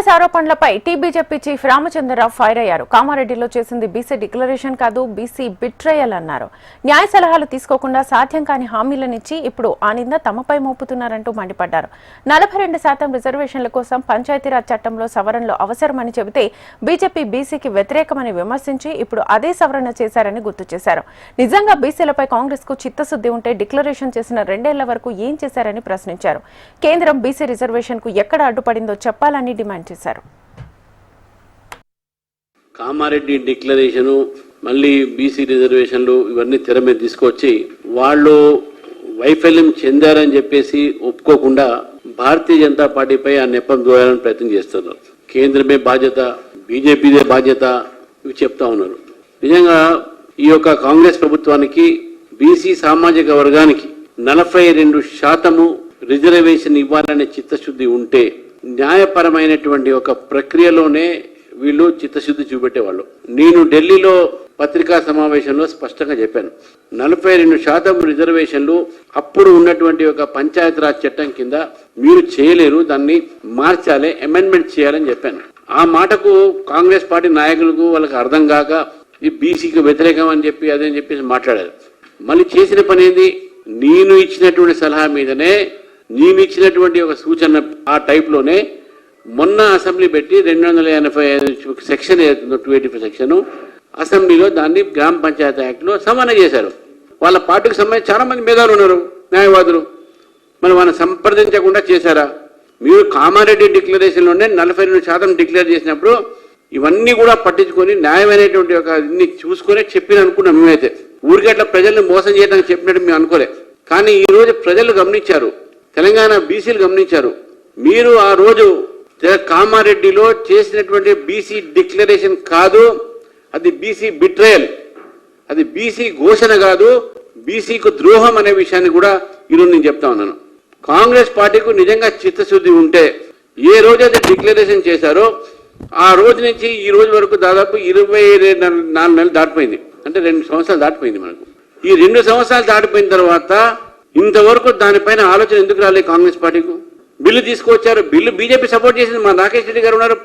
కాంగ్రెస్ ఆరోపణలపై TBJP chief Ramachandra Rao fire అయ్యారు. కామారెడ్డిలో చేసింది బీసీ డిక్లరేషన్ కాదు, బీసీ బిట్రేయల్ అన్నారు. న్యాయ సలహాలు తీసుకోకుండా సాధ్యం కాని హామీలనిచ్చి ఇప్పుడు ఆ నింద తమపై మోపుతున్నారంటూ మండిపడ్డారు. 42% రిజర్వేషన్ల కోసం పంచాయతీరాజ్ చట్టంలో సవరణలు అవసరమని చెబితే బీజేపీ బీసీకి వ్యతిరేకమని విమర్శించి ఇప్పుడు అదే సవరణ చేశారని గుర్తు చేశారు. నిజంగా బీసీలపై కాంగ్రెస్ కు చిత్తశుద్ధి ఉంటే డిక్లరేషన్ చేసిన 2 ఏళ్ల వరకు ఏం చేశారని ప్రశ్నించారు. కేంద్రం బీసీ రిజర్వేషన్ కు ఎక్కడ అడ్డుపడిందో చెప్పాలని డిమాండ్ చేశారు. కామారెడ్డి డిక్లరేషను, మళ్ళీ బీసీ రిజర్వేషన్లు ఇవన్నీ తెర మీద తీసుకొచ్చి వాళ్ళు వైఫల్యం చెందారని చెప్పేసి ఒప్పుకోకుండా భారతీయ జనతా పార్టీపై ఆ నెపం దూరాలని ప్రయత్నం చేస్తున్నారు. కేంద్రమే బాధ్యత, బీజేపీదే బాధ్యత ఇవి చెప్తా ఉన్నారు. నిజంగా ఈ యొక్క కాంగ్రెస్ ప్రభుత్వానికి బీసీ సామాజిక వర్గానికి 42% రిజర్వేషన్ ఇవ్వాలనే చిత్తశుద్ధి ఉంటే న్యాయపరమైనటువంటి ఒక ప్రక్రియలోనే వీళ్ళు చిత్తశుద్ధి చూపెట్టేవాళ్ళు. నేను ఢిల్లీలో పత్రికా సమావేశంలో స్పష్టంగా చెప్పాను, 42% రిజర్వేషన్లు అప్పుడు ఉన్నటువంటి ఒక పంచాయతీరాజ్ చట్టం కింద మీరు చేయలేరు, దాన్ని మార్చాలి, అమెండ్మెంట్ చేయాలని చెప్పాను. ఆ మాటకు కాంగ్రెస్ పార్టీ నాయకులకు వాళ్ళకి అర్థం కాక ఈ బీసీకి వ్యతిరేకం అని చెప్పి అదని చెప్పేసి మాట్లాడారు. మళ్ళీ చేసిన పని ఏంది? నేను ఇచ్చినటువంటి సలహా మీదనే, నేను ఇచ్చినటువంటి ఒక సూచన ఆ టైప్లోనే మొన్న అసెంబ్లీ పెట్టి 285 సెక్షన్ ఏదైతుందో 285 సెక్షన్ అసెంబ్లీలో దాన్ని గ్రామ పంచాయతీ యాక్ట్లో సమానం చేశారు. వాళ్ళ పార్టీకి సంబంధించి చాలా మంది మేధావులు ఉన్నారు, న్యాయవాదులు. మరి వాళ్ళని సంప్రదించకుండా చేశారా? మీరు కామారెడ్డి డిక్లరేషన్లోనే 42% డిక్లేర్ చేసినప్పుడు ఇవన్నీ కూడా పట్టించుకొని న్యాయమైనటువంటి ఒక ఇన్ని చూసుకొని చెప్పిన అనుకున్నాం. మేమైతే ఊరికే అట్లా ప్రజల్ని మోసం చేయడానికి చెప్పినట్టు మేము అనుకోలే. కానీ ఈ రోజు ప్రజలు గమనించారు, తెలంగాణ బీసీలు గమనించారు. మీరు ఆ రోజు కామారెడ్డిలో చేసినటువంటి బీసీ డిక్లరేషన్ కాదు, అది బీసీ బిట్రేయల్, అది బీసీ ఘోషణ కాదు, బీసీకు ద్రోహం అనే విషయాన్ని కూడా ఈరోజు నేను చెప్తా ఉన్నాను. కాంగ్రెస్ పార్టీకు నిజంగా చిత్తశుద్ధి ఉంటే ఏ రోజు అయితే డిక్లరేషన్ చేశారో ఆ రోజు నుంచి ఈ రోజు వరకు దాదాపు 24 నెలలు దాటిపోయింది. అంటే 2 సంవత్సరాలు దాటిపోయింది. మనకు ఈ 2 సంవత్సరాలు దాటిపోయిన తర్వాత ఇంతవరకు దానిపైన ఆలోచన ఎందుకు రాలేదు కాంగ్రెస్ పార్టీకు? బిల్లు తీసుకువచ్చారు, బిల్లు బీజేపీ సపోర్ట్ చేసింది. మా రాకేష్ రెడ్డి గారు ఉన్నారు,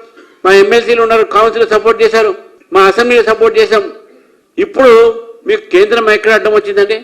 మా ఎమ్మెల్సీలు ఉన్నారు, కౌన్సిల్ సపోర్ట్ చేశారు, మా అసెంబ్లీలో సపోర్ట్ చేశాం. ఇప్పుడు మీకు కేంద్రం ఎక్కడ అడ్డం వచ్చిందండి?